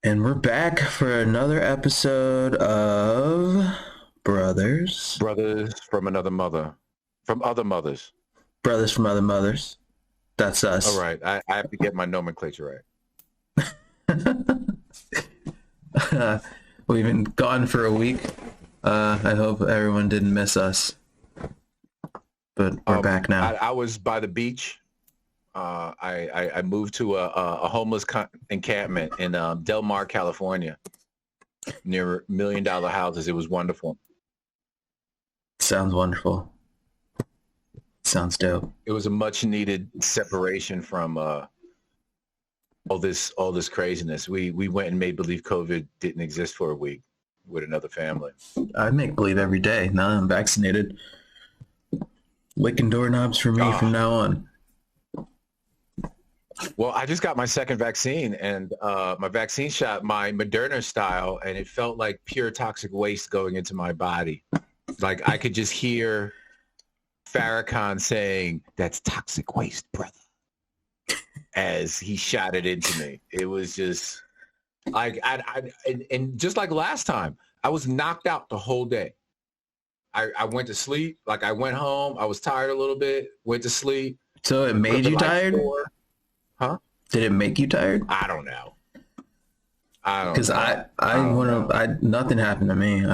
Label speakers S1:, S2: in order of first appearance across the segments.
S1: And we're back for another episode of Brothers.
S2: Brothers from another mother. From other mothers.
S1: Brothers from Other Mothers. That's us.
S2: All right. I have to get my nomenclature
S1: right. We've been gone for a week. I hope everyone didn't miss us. But we're back now.
S2: I was by the beach. I moved to a homeless encampment in Del Mar, California, near $1 million houses. It was wonderful.
S1: Sounds wonderful. Sounds dope.
S2: It was a much needed separation from all this craziness. We went and made believe COVID didn't exist for a week with another family.
S1: I make believe every day. Now that I'm vaccinated. Licking doorknobs for me from now on.
S2: Well, I just got my second vaccine, and my vaccine shot, my Moderna style, and it felt like pure toxic waste going into my body. Like I could just hear Farrakhan saying, "That's toxic waste, brother," as he shot it into me. It was just like, and just like last time, I was knocked out the whole day. I went to sleep. Like I went home. I was tired a little bit. Went to sleep.
S1: So it made you tired?
S2: Huh?
S1: Did it make you tired?
S2: I don't know.
S1: Because nothing happened to me.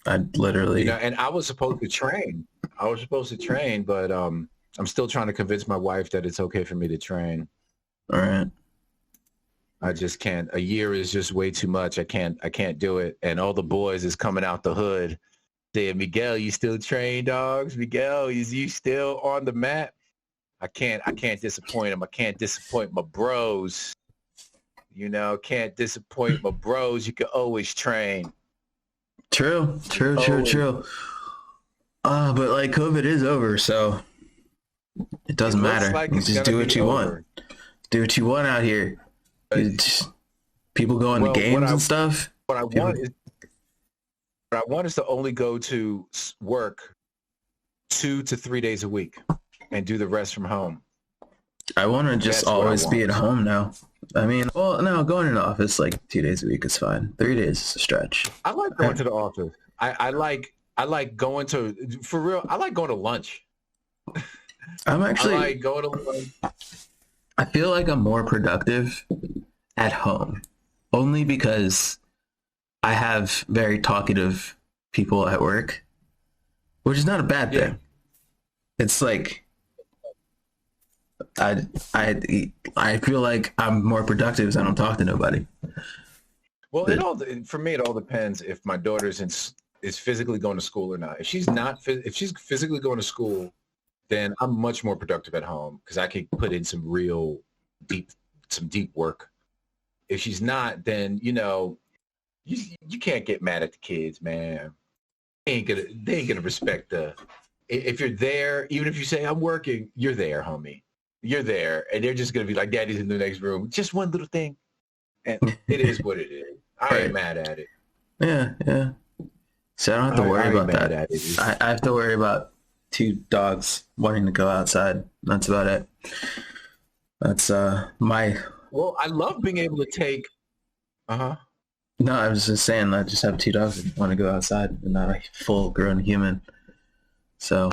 S1: I literally,
S2: and I was supposed to train. But I'm still trying to convince my wife that it's okay for me to train.
S1: All right.
S2: I just can't. A year is just way too much. I can't do it. And all the boys is coming out the hood saying, "Miguel, you still train dogs? Miguel, is you still on the mat?" I can't disappoint them. I can't disappoint my bros. Can't disappoint my bros. You can always train.
S1: True. But like COVID is over, so it doesn't matter. Like you just do what you want. Do what you want out here. People going to games and stuff.
S2: What I want is to only go to work 2 to 3 days a week and do the rest from home.
S1: I want to just always be at home now. I mean, well, no, going to the office like 2 days a week is fine. 3 days is a stretch.
S2: I like going to the office. I like going to, for real, I like going to lunch.
S1: I
S2: like going to lunch.
S1: I feel like I'm more productive at home, only because I have very talkative people at work, which is not a bad thing. It's like I feel like I'm more productive as I don't talk to nobody.
S2: Well, for me, it all depends if my daughter's is physically going to school or not. If she's physically going to school, then I'm much more productive at home because I can put in some real deep work. If she's not, then you can't get mad at the kids, man. They ain't gonna respect if you're there, even if you say I'm working, you're there, homie. You're there, and they're just gonna be like, "Daddy's in the next room." Just one little thing, and it is what it is. I ain't mad at it.
S1: Yeah. So I don't have to worry about that. I have to worry about 2 dogs wanting to go outside. That's about it. That's my.
S2: Well, I love being able to take.
S1: No, I was just saying I just have 2 dogs that want to go outside and not a full-grown human. So.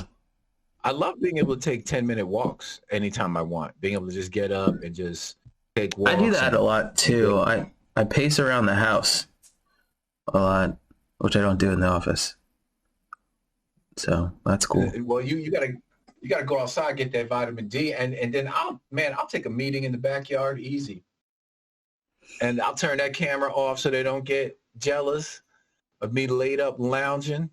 S2: I love being able to take 10-minute walks anytime I want. Being able to just get up and just take walks.
S1: I do that a lot too. I pace around the house a lot, which I don't do in the office. So that's cool.
S2: Well, you gotta go outside, get that vitamin D, and then I'll take a meeting in the backyard easy. And I'll turn that camera off so they don't get jealous of me laid up lounging.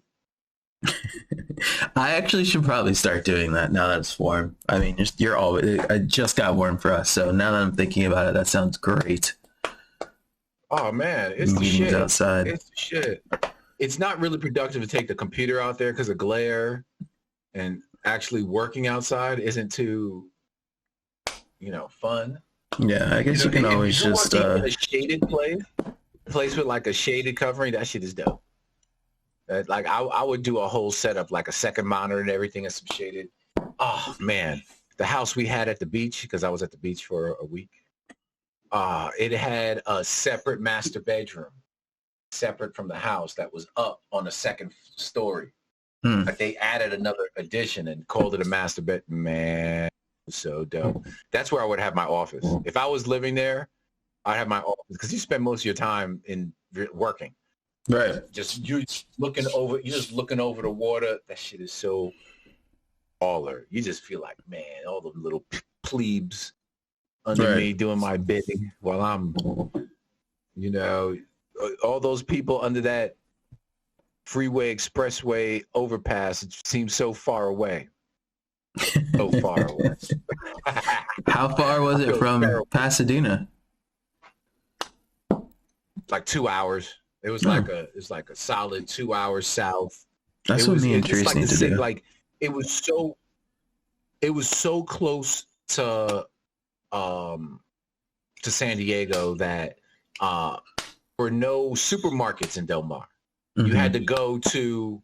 S1: I actually should probably start doing that now that it's warm. I mean, it just got warm for us, so now that I'm thinking about it, that sounds great.
S2: Oh man, it's the shit.
S1: Outside.
S2: It's the shit. It's not really productive to take the computer out there because of glare, and actually working outside isn't too, fun.
S1: Yeah, I guess you can always just
S2: a shaded place with like a shaded covering. That shit is dope. Like I would do a whole setup, like a second monitor and everything, and some shaded. Oh man, the house we had at the beach, because I was at the beach for a week. It had a separate master bedroom, separate from the house, that was up on the second story. Like they added another addition and called it a master bed. Man, so dope. That's where I would have my office. If I was living there, I'd have my office, because you spend most of your time in working.
S1: Right.
S2: You're just looking over the water. That shit is so baller. You just feel like, man, all the little plebes under me doing my bidding while I'm, all those people under that freeway, expressway, overpass. It seems so far away. So far away.
S1: How far was it from Pasadena?
S2: Like 2 hours. It was like a solid 2 hours south.
S1: That's what me and Trace need to do.
S2: Like it was so close to San Diego that were no supermarkets in Del Mar. You had to go to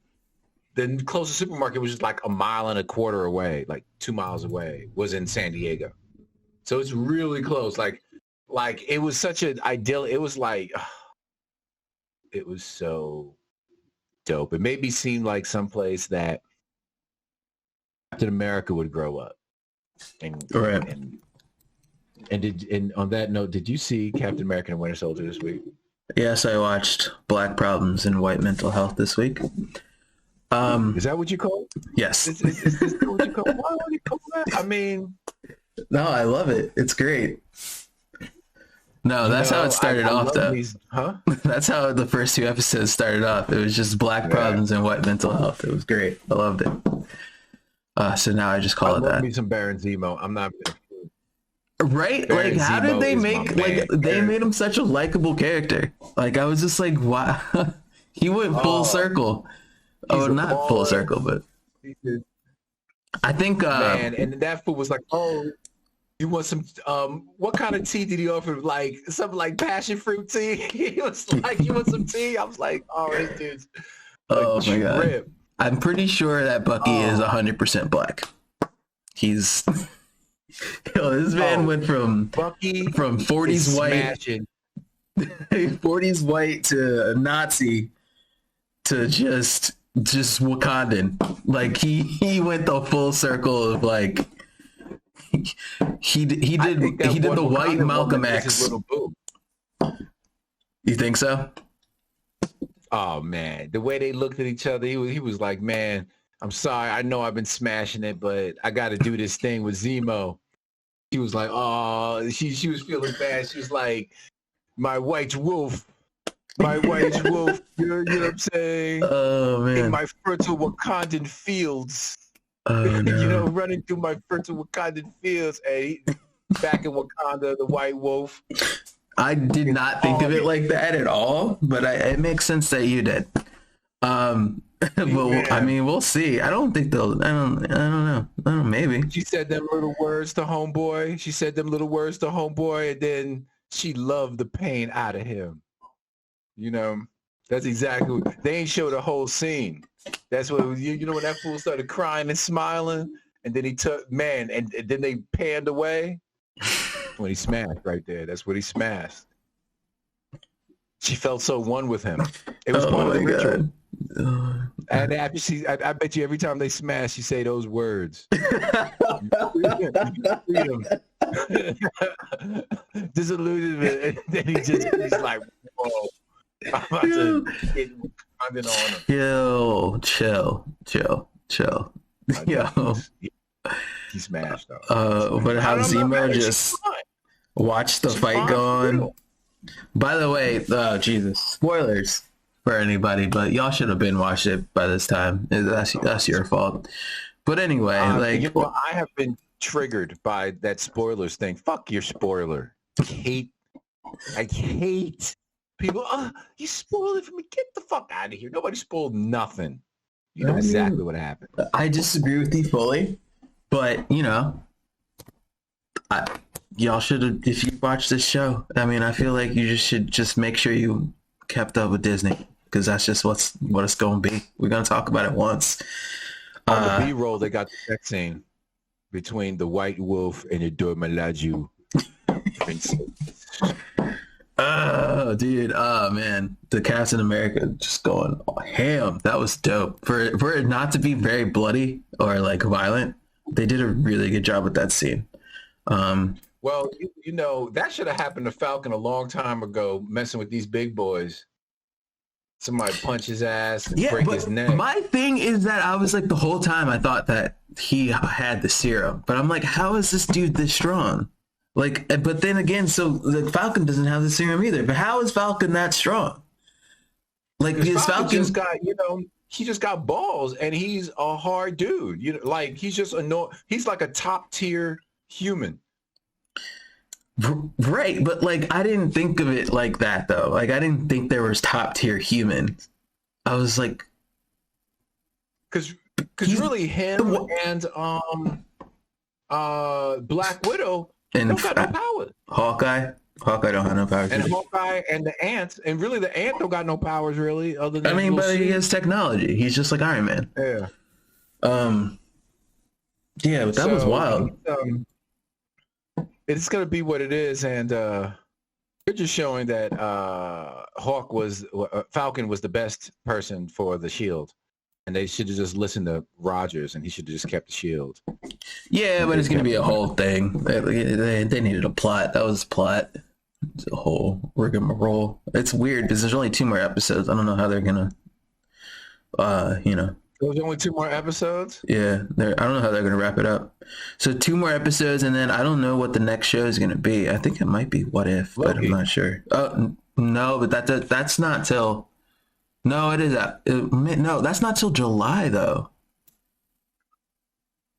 S2: the closest supermarket, was just like a mile and a quarter away, like 2 miles away, was in San Diego. So it's really close. Like it was such an ideal. It was like, it was so dope. It made me seem like someplace that Captain America would grow up. And on that note, did you see Captain America and Winter Soldier this week?
S1: Yes, I watched Black Problems and White Mental Health this week.
S2: Is that what you call it?
S1: Yes.
S2: Is this what you call it? Why would you call that? I mean...
S1: No, I love it. It's great. No, that's how it started off, though. That's how the first 2 episodes started off. It was just Black Problems and White Mental Health. It was great. I loved it. So now I just call it that.
S2: Me some Baron Zemo. I'm not...
S1: Right? Baron, like, how did they make... Like, they made him such a likable character. Like, I was just like, wow. He went full circle. Oh, not full circle, but... I think...
S2: Man, and that fool was like, oh... You want some, what kind of tea did he offer? Like, something like passion fruit tea? He was like, you want some tea? I was like, oh, this dude's
S1: oh my God. I'm pretty sure that Bucky is 100% black. He's, this man went from
S2: Bucky
S1: from 40s white, 40s white to Nazi to just Wakandan. Like, he went the full circle of like, he did the white Malcolm X. You think so?
S2: Oh man, the way they looked at each other, he was like, man, I'm sorry, I know I've been smashing it, but I got to do this thing with Zemo. He was like, oh, she was feeling bad. She was like, my white wolf, you know what I'm saying?
S1: Oh man,
S2: in my fertile Wakandan fields.
S1: Oh, no.
S2: Running through my fertile Wakandan fields, and back in Wakanda, the white wolf.
S1: I did not think of it like that at all, but it makes sense that you did. But I mean, we'll see. I don't think they'll. I don't know. Maybe.
S2: She said them little words to homeboy. And then she loved the pain out of him. That's exactly. They ain't show the whole scene. That's what when that fool started crying and smiling, and then he took and then they panned away. When he smashed right there, that's what he smashed. She felt so one with him. It was part of the ritual. And after I bet you every time they smash, she say those words. Freedom. Disillusionment, and then he's like, whoa. I'm about to get on him.
S1: Yo, chill. Yo.
S2: He smashed though.
S1: But how Zemo just watched the fight go on. By the way, Jesus, spoilers for anybody, but y'all should have been watched it by this time. That's your fault. But anyway, I
S2: have been triggered by that spoilers thing. Fuck your spoiler. I hate people. You spoiled it for me. Get the fuck out of here. Nobody spoiled nothing. You know exactly what happened.
S1: I disagree with you fully, but y'all should have. If you watch this show, I mean, I feel like you should just make sure you kept up with Disney, because that's just what it's going to be. We're going to talk about it once.
S2: On the B-roll, they got the sex scene between the white wolf and the Dora Milaje princess.
S1: Oh, dude. Oh, man. The Captain America just going ham. That was dope. For it not to be very bloody or like violent, they did a really good job with that scene. Um,
S2: Well, that should have happened to Falcon a long time ago, messing with these big boys. Somebody punch his ass and
S1: yeah,
S2: break his
S1: but
S2: neck.
S1: my thing is that I was like the whole time I thought that he had the serum, but I'm like, how is this dude this strong? Like, but then again, so the Falcon doesn't have the serum either. But how is Falcon that strong? Like,
S2: Because
S1: is
S2: Falcon
S1: Falcon?
S2: just got, he just got balls, and he's a hard dude. Like he's just he's like a top tier human.
S1: Right, but like I didn't think of it like that though. Like I didn't think there was top tier humans. I was like,
S2: Because really him and Black Widow
S1: and
S2: don't got no power.
S1: Hawkeye don't have no powers.
S2: And Hawkeye and the ant, and really the ant don't got no powers really, other than
S1: I mean, but he has technology. He's just like Iron Man.
S2: Yeah.
S1: Yeah, but that was wild.
S2: It's gonna be what it is, and you're just showing that Falcon was the best person for the Shield, and they should have just listened to Rogers, and he should have just kept the Shield.
S1: Yeah, but it's gonna be a whole thing. They needed a plot. That was a plot. It's a whole rigmarole. It's weird because there's only 2 more episodes. I don't know how they're gonna,
S2: There's only 2 more episodes?
S1: Yeah, I don't know how they're going to wrap it up. So 2 more episodes, and then I don't know what the next show is going to be. I think it might be What If, but I'm not sure. Oh, no, but that's not till... No, it is... No, that's not till July, though.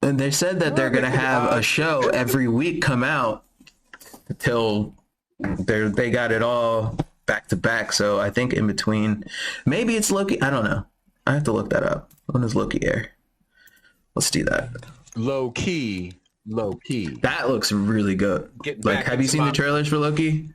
S1: And they said that they're going to have a show every week come out till they got it all back to back. So I think in between... Maybe it's Loki. I don't know. I have to look that up. When does Loki air? Let's do that.
S2: Low key.
S1: That looks really good. Like, have you seen the trailers for Loki?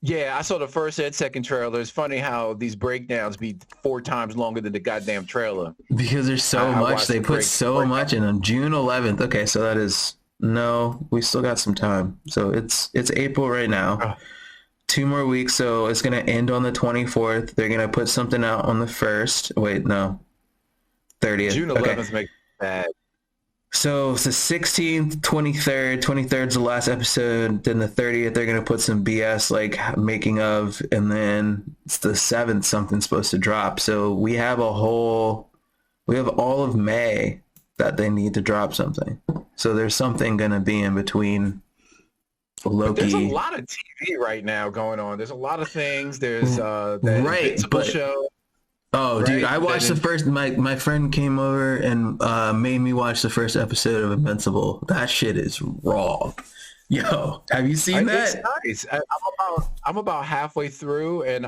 S2: Yeah, I saw the first and second trailer. It's funny how these breakdowns be 4 times longer than the goddamn trailer.
S1: Because there's so much. They put so much in them. June 11th. Okay, so that is... No, we still got some time. So it's April right now. 2 more weeks, so it's going to end on the 24th. They're going to put something out on the 1st. Wait, no. 30th.
S2: June 11th makes it bad.
S1: So it's the 16th, 23rd. 23rd's the last episode. Then the 30th, they're going to put some BS, like making of. And then it's the 7th, something's supposed to drop. So we have all of May that they need to drop something. So there's something going to be in between Loki.
S2: But there's a lot of TV right now going on. There's a lot of things. There's that Invincible show.
S1: Oh, right? Dude, I watched the first. My friend came over and made me watch the first episode of Invincible. That shit is raw. Yo, have you seen that?
S2: It's nice. I'm about halfway through, and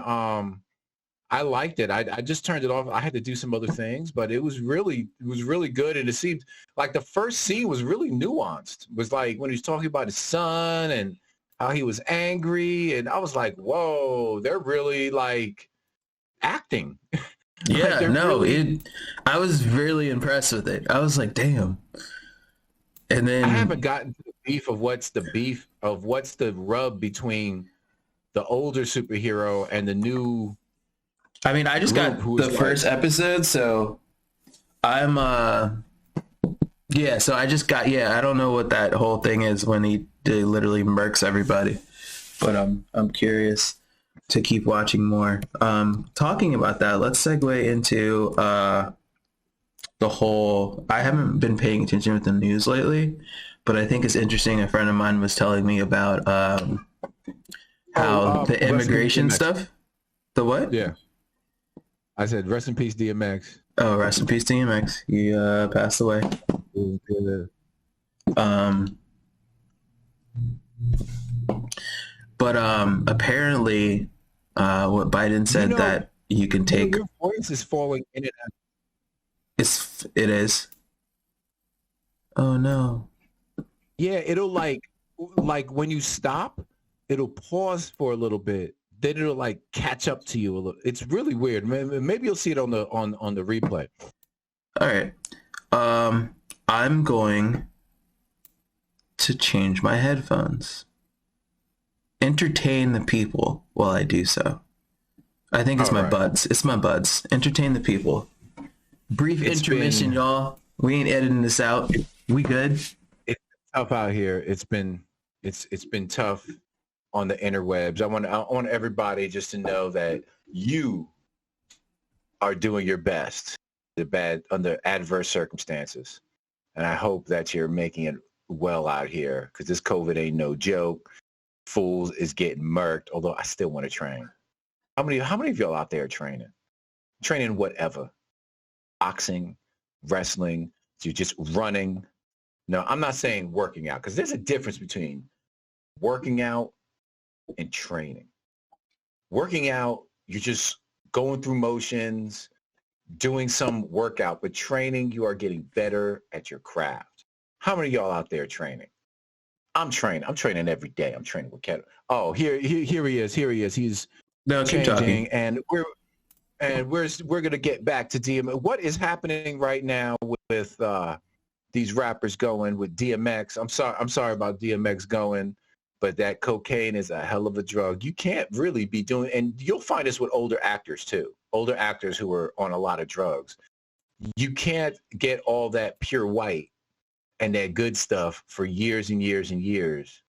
S2: I liked it. I just turned it off. I had to do some other things, but it was really good. And it seemed like the first scene was really nuanced. It was like when he was talking about his son and how he was angry, and I was like, whoa, they're really like acting.
S1: Yeah, I was really impressed with it. I was like, damn. And then
S2: I haven't gotten to the beef of what's the rub between the older superhero and the new.
S1: I mean, I just got the first episode, so I'm so I just got I don't know what that whole thing is when he literally murks everybody, but I'm curious to keep watching more. Talking about that, let's segue into the whole... I haven't been paying attention with the news lately, but I think it's interesting. A friend of mine was telling me about how the immigration stuff. The what?
S2: Yeah. I said, rest in peace, DMX.
S1: Oh, rest in peace, DMX. He passed away. But apparently, what Biden said that you can take...
S2: Your voice is falling in and out.
S1: It is. Oh, no.
S2: Yeah, it'll like when you stop, it'll pause for a little bit. Then it'll like catch up to you a little. It's really weird. Maybe you'll see it on the replay.
S1: All right. I'm going to change my headphones. entertain the people while I do so. I think it's
S2: All
S1: my
S2: right.
S1: buds. It's my buds. Entertain the people. Brief
S2: It's
S1: intermission,
S2: been
S1: y'all. We ain't editing this out. We good?
S2: it's tough out here. It's been tough on the interwebs. I want everybody just to know that you are doing your best under adverse circumstances. And I hope that you're making it well out here, because this COVID ain't no joke. Fools is getting murked, although I still want to train. How many of y'all out there are training? Training whatever. Boxing, wrestling, you're just running. No, I'm not saying working out, because there's a difference between working out and training. Working out, you're just going through motions, doing some workout, but training, you are getting better at your craft. How many of y'all out there training? I'm training. I'm training every day. I'm training with Kettle. Oh, here he is. Here he is. He's
S1: No, keep
S2: changing,
S1: talking.
S2: and we're gonna get back to DMX. What is happening right now with these rappers going with DMX? I'm sorry about DMX going, but that cocaine is a hell of a drug. You can't really be doing, and you'll find this with older actors too. Older actors who are on a lot of drugs. You can't get all that pure white and that good stuff for years and years and years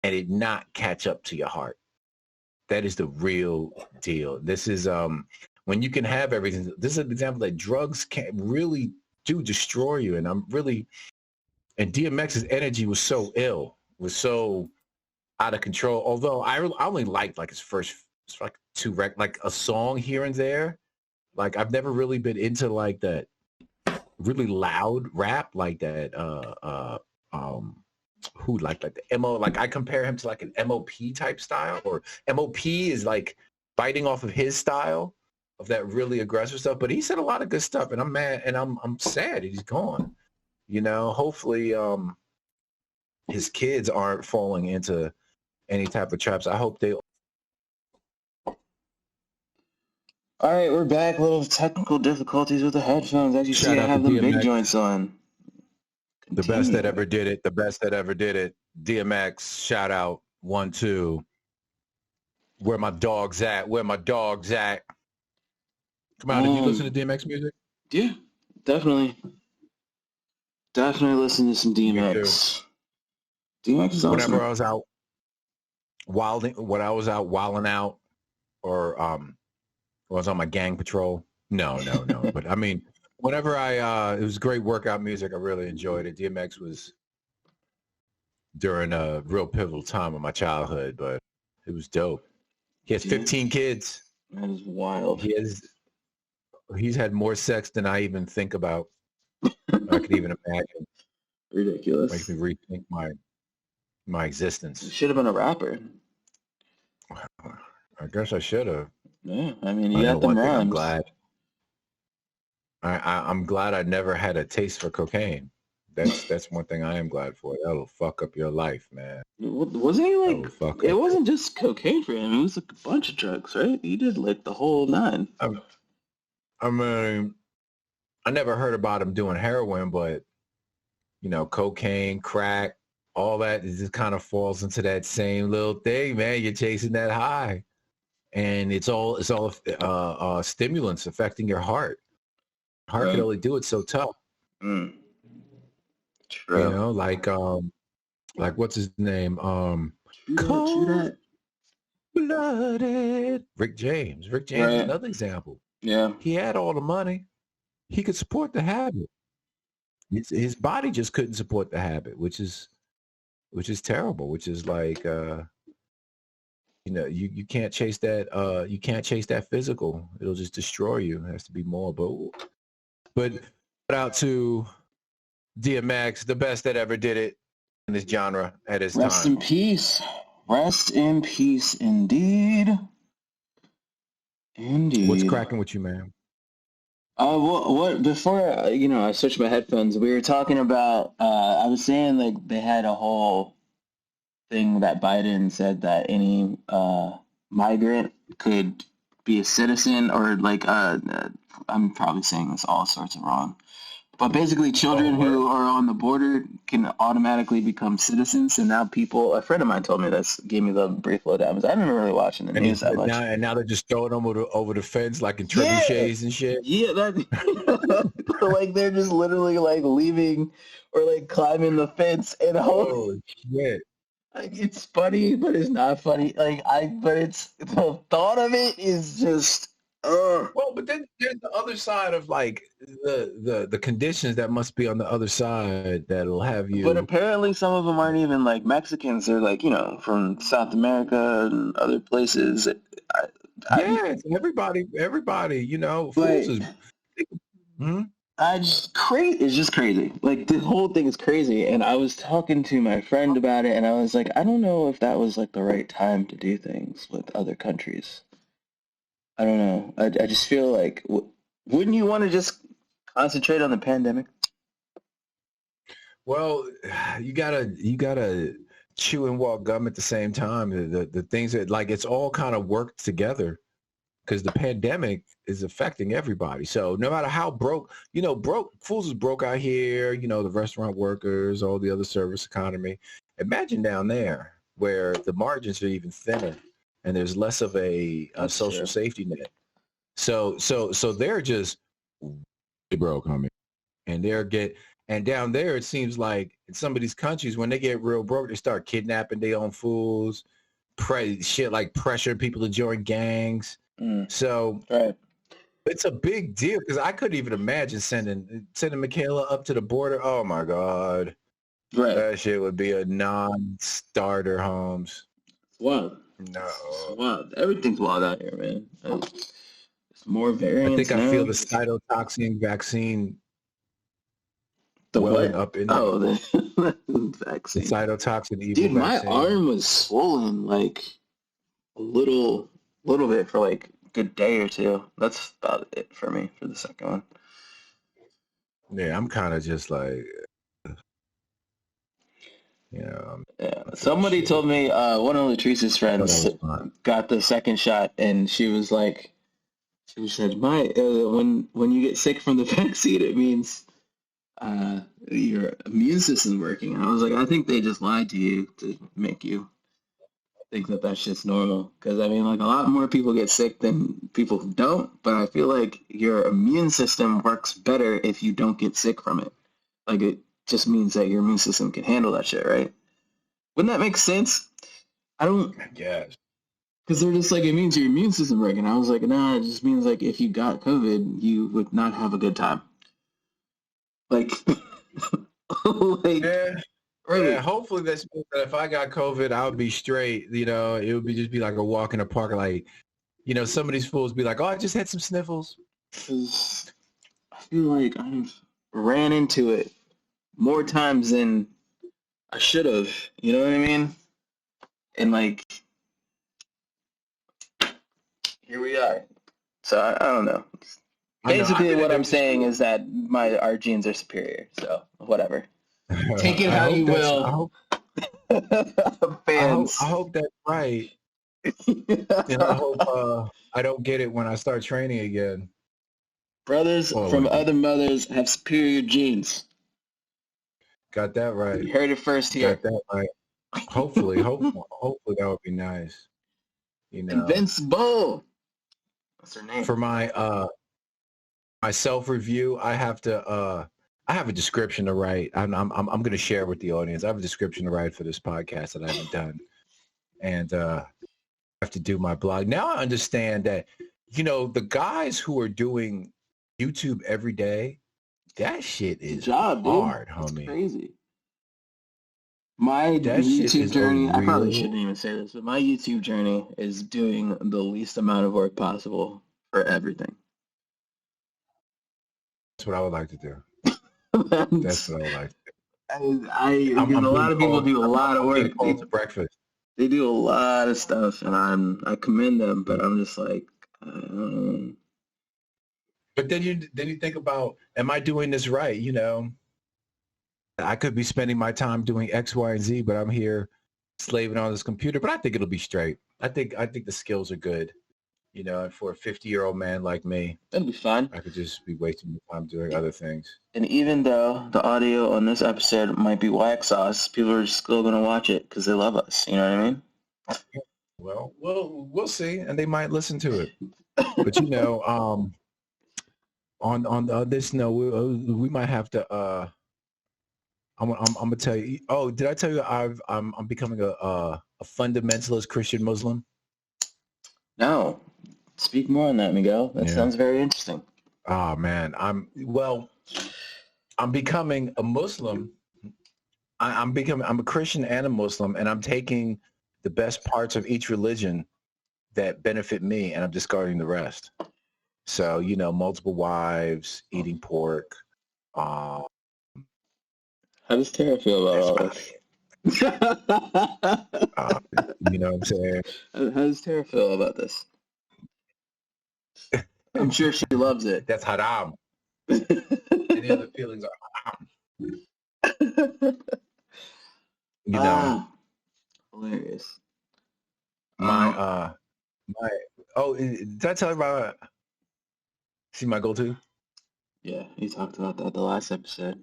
S2: and it not catch up to your heart. That is the real deal. This is when you can have everything. This is an example that drugs can really do destroy you. And and DMX's energy was so ill, was so out of control. Although I only liked like his first, it's like like a song here and there. Like I've never really been into like that really loud rap like that. Who like the MO, like I compare him to like an MOP type style, or MOP is like biting off of his style of that really aggressive stuff. But he said a lot of good stuff, and I'm mad and I'm sad he's gone. You know, hopefully his kids aren't falling into any type of traps. I hope they.
S3: All right, we're back. A little technical difficulties with the headphones. As you see, I have them big joints on.
S2: The best that ever did it. The best that ever did it. DMX, shout out, 1, 2. Where my dog's at? Where my dog's at? Come on, did you listen to DMX music?
S3: Yeah, definitely. Definitely listen to some DMX. DMX is awesome.
S2: Whenever I was out wilding out, or was on my gang patrol. No. But I mean, whenever it was great workout music. I really enjoyed it. DMX was during a real pivotal time of my childhood, but it was dope. He has 15 kids.
S3: That is wild.
S2: He's had more sex than I even think about. I could even imagine.
S3: Ridiculous.
S2: Makes me rethink my existence.
S3: You should have been a rapper.
S2: I guess I should have.
S3: Yeah, I mean, you got them rhymes.
S2: I'm glad. I'm glad I never had a taste for cocaine. That's one thing I am glad for. That'll fuck up your life, man.
S3: Wasn't he like? It wasn't just cocaine for him. It was like a bunch of drugs, right? He did like the whole nine.
S2: I mean, I never heard about him doing heroin, but you know, cocaine, crack, all that, it just kind of falls into that same little thing, man. You're chasing that high, and it's all stimulants affecting your heart. Heart can only do it so tough.
S3: True.
S2: You know, like what's his name?
S3: Cold-blooded.
S2: Rick James. Right. Is another example.
S3: Yeah.
S2: He had all the money. He could support the habit. His body just couldn't support the habit, which is terrible. Which is like, you know, you can't chase that. You can't chase that physical. It'll just destroy you. It has to be more. But shout out to DMX, the best that ever did it in this genre at his time.
S3: Rest in peace. Rest in peace, indeed. Indeed.
S2: What's cracking with you, man?
S3: What before I switched my headphones, we were talking about I was saying like they had a whole thing that Biden said that any migrant could be a citizen, or like I'm probably saying this all sorts of wrong. But basically, children who are on the border can automatically become citizens. So now a friend of mine told me this, gave me the brief lowdown. Because I haven't been really watching the news that much.
S2: Now they're just throwing them over the fence like in trebuchets and shit.
S3: Yeah, like they're just literally like leaving or like climbing the fence and
S2: holy shit.
S3: Like, it's funny, but it's not funny. But it's the thought of it is just.
S2: Well, but then there's the other side of like the conditions that must be on the other side that'll have you.
S3: But apparently some of them aren't even like Mexicans. They're like, from South America and other places.
S2: Everybody,
S3: fools is. It's just crazy. Like the whole thing is crazy. And I was talking to my friend about it, and I was like, I don't know if that was like the right time to do things with other countries. I don't know. I just feel like, wouldn't you want to just concentrate on the pandemic?
S2: Well, you gotta chew and walk gum at the same time. The things that like it's all kind of worked together because the pandemic is affecting everybody. So no matter how broke fools is broke out here. The restaurant workers, all the other service economy. Imagine down there where the margins are even thinner. And there's less of a social safety net. So they're just broke, homie. And down there, it seems like in some of these countries, when they get real broke, they start kidnapping their own fools, shit like pressuring people to join gangs. So it's a big deal because I couldn't even imagine sending Michaela up to the border. Oh my God.
S3: Right.
S2: That shit would be a non-starter, Holmes.
S3: Wow.
S2: No.
S3: It's wild. Everything's wild out here, man. It's more variants.
S2: I think I feel the cytotoxin vaccine
S3: welling
S2: up in
S3: the vaccine.
S2: The cytotoxin evil
S3: Dude, my
S2: vaccine.
S3: arm was swollen like a little bit for like a good day or two. That's about it for me for the second one.
S2: Yeah, I'm kind of just like
S3: somebody told me one of Latrice's friends got the second shot, and she said, when you get sick from the vaccine, it means your immune system's working. And I was like, I think they just lied to you to make you think that that's just normal. Because I mean, like a lot more people get sick than people who don't, but I feel like your immune system works better if you don't get sick from it. Like it just means that your immune system can handle that shit, right? Wouldn't that make sense?
S2: Yes.
S3: Because they're just like, it means your immune system working. I was like, nah, it just means like if you got COVID, you would not have a good time. Like,
S2: yeah, hopefully this means that if I got COVID, I would be straight. It would just be like a walk in the park. Like, some of these fools be like, oh, I just had some sniffles.
S3: I feel like I've ran into it more times than I should have. You know what I mean? And like, here we are. So I don't know. Basically, what I'm saying is that our genes are superior. So whatever. Take it how you will. Fans.
S2: I hope that's right. And I hope I don't get it when I start training again.
S3: Brothers from other mothers have superior genes.
S2: Got that right.
S3: You heard it first here.
S2: Got that right. Hopefully that would be nice.
S3: Invincible. What's her name?
S2: For my my self-review, I have a description to write. I'm going to share with the audience. I have a description to write for this podcast that I haven't done, and I have to do my blog. Now I understand that the guys who are doing YouTube every day, that shit is hard, homie.
S3: It's crazy. My YouTube journey, I probably shouldn't even say this, but my YouTube journey is doing the least amount of work possible for everything.
S2: That's what I would like to do. That's what I would like to do.
S3: A lot of people do a lot of work.
S2: To breakfast.
S3: They do a lot of stuff, and I commend them, but I'm just like,
S2: But then you think about, am I doing this right? I could be spending my time doing X, Y, and Z, but I'm here slaving on this computer. But I think it'll be straight. I think the skills are good. You know, and for a 50-year-old man like me,
S3: It'll be fine.
S2: I could just be wasting my time doing other things.
S3: And even though the audio on this episode might be whack sauce, people are still going to watch it because they love us. You know what I mean?
S2: Well, we'll see, and they might listen to it. But you know, on this note, we might have to. I'm gonna tell you. Oh, did I tell you I'm becoming a fundamentalist Christian Muslim?
S3: No. Speak more on that, Miguel. That sounds very interesting.
S2: Oh man, I'm becoming a Muslim. I'm a Christian and a Muslim, and I'm taking the best parts of each religion that benefit me, and I'm discarding the rest. So, you know, multiple wives, eating pork.
S3: How does Tara feel about all this?
S2: You know what I'm saying?
S3: How does Tara feel about this? I'm sure she loves it.
S2: That's haram. Any other feelings are haram. You know,
S3: hilarious.
S2: Did I tell you about see my go-to?
S3: Yeah, you talked about that the last episode.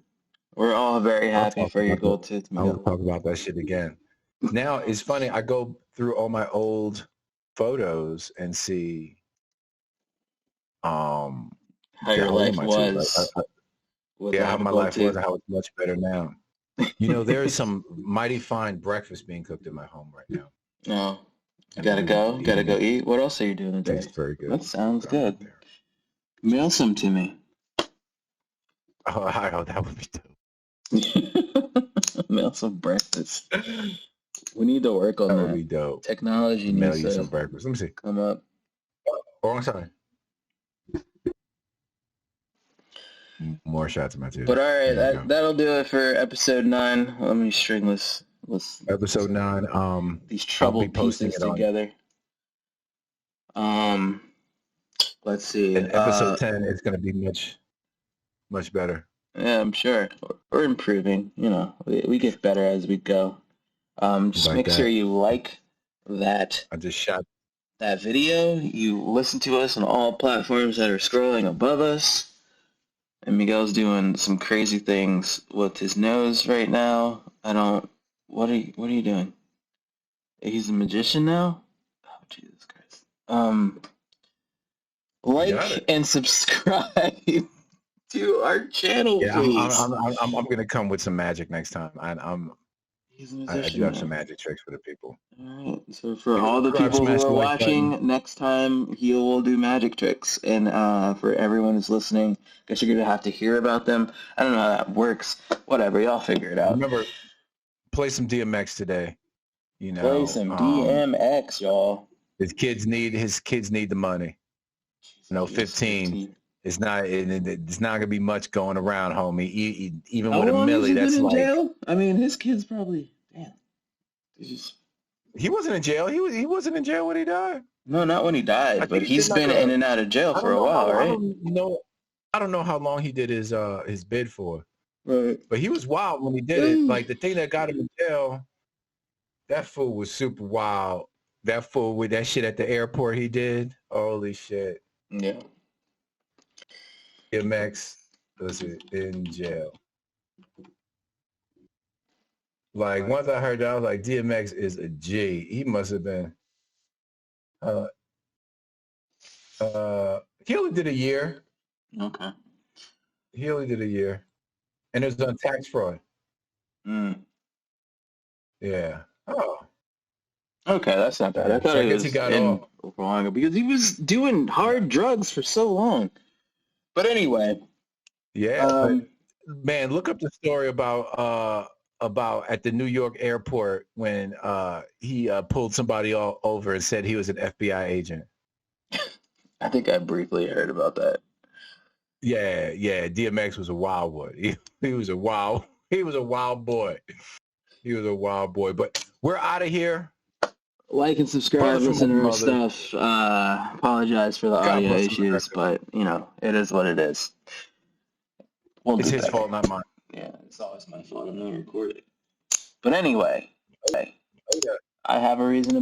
S3: We're all very happy for your go-to.
S2: I'll talk about that shit again. Now, it's funny. I go through all my old photos and see
S3: how your life was.
S2: How my life was and how it's much better now. You know, there is some mighty fine breakfast being cooked in my home right now.
S3: No. You gotta go. Gotta go eat. What else are you doing today?
S2: Tastes very good.
S3: That sounds good. Mail some to me.
S2: Oh, that would be dope.
S3: Mail some breakfast. We need to work on that.
S2: That would be dope.
S3: Technology
S2: Mail
S3: needs
S2: you
S3: to
S2: some breakfast. Let me see.
S3: come up.
S2: Wrong side. More shots of my tooth.
S3: But all right, that'll do it for episode 9. Let me string this.
S2: Episode 9.
S3: These troubled pieces together. Let's see.
S2: In episode 10, it's going to be much better.
S3: Yeah, I'm sure. We're improving. You know, we get better as we go. Just make sure you like that.
S2: I just shot
S3: that video. You listen to us on all platforms that are scrolling above us. And Miguel's doing some crazy things with his nose right now. What are you doing? He's a magician now? Oh, Jesus Christ. Like and subscribe to our channel, please.
S2: I'm going to come with some magic next time. I do have some magic tricks for the people.
S3: All right. So for all the people who are watching, next time he will do magic tricks. And for everyone who's listening, I guess you're going to have to hear about them. I don't know how that works. Whatever. Y'all figure it out.
S2: Remember, play some DMX today. You know,
S3: play some DMX, y'all.
S2: His kids need the money. You know, 15. It's not gonna be much going around, homie. Even with a milli, that's like. Jail?
S3: I mean, his kids probably. Damn.
S2: He wasn't in jail. He wasn't in jail when he died.
S3: No, not when he died, but he's been in and out of jail for a while, right?
S2: I don't know how long he did his bid for.
S3: Right.
S2: But he was wild when he did it. Like the thing that got him in jail, that fool was super wild. That fool with that shit at the airport he did. Holy shit.
S3: Yeah.
S2: DMX was in jail. Like once I heard that, I was like, DMX is a G. He must have been. He only did a year.
S3: Okay.
S2: He only did a year, and it was on tax fraud. Yeah. Oh.
S3: Okay, that's not bad. I thought he got in for longer because he was doing hard drugs for so long. But anyway.
S2: Yeah. Man, look up the story about at the New York airport when he pulled somebody all over and said he was an FBI agent.
S3: I think I briefly heard about that.
S2: Yeah. DMX was a wild boy. He was a wild boy. He was a wild boy. But we're out of here.
S3: Like and subscribe, listen to our stuff. Apologize for the audio issues, but you know, it is what it is.
S2: It's his fault, not mine.
S3: Yeah, it's always my fault. I'm not recording. But anyway, I have a reason to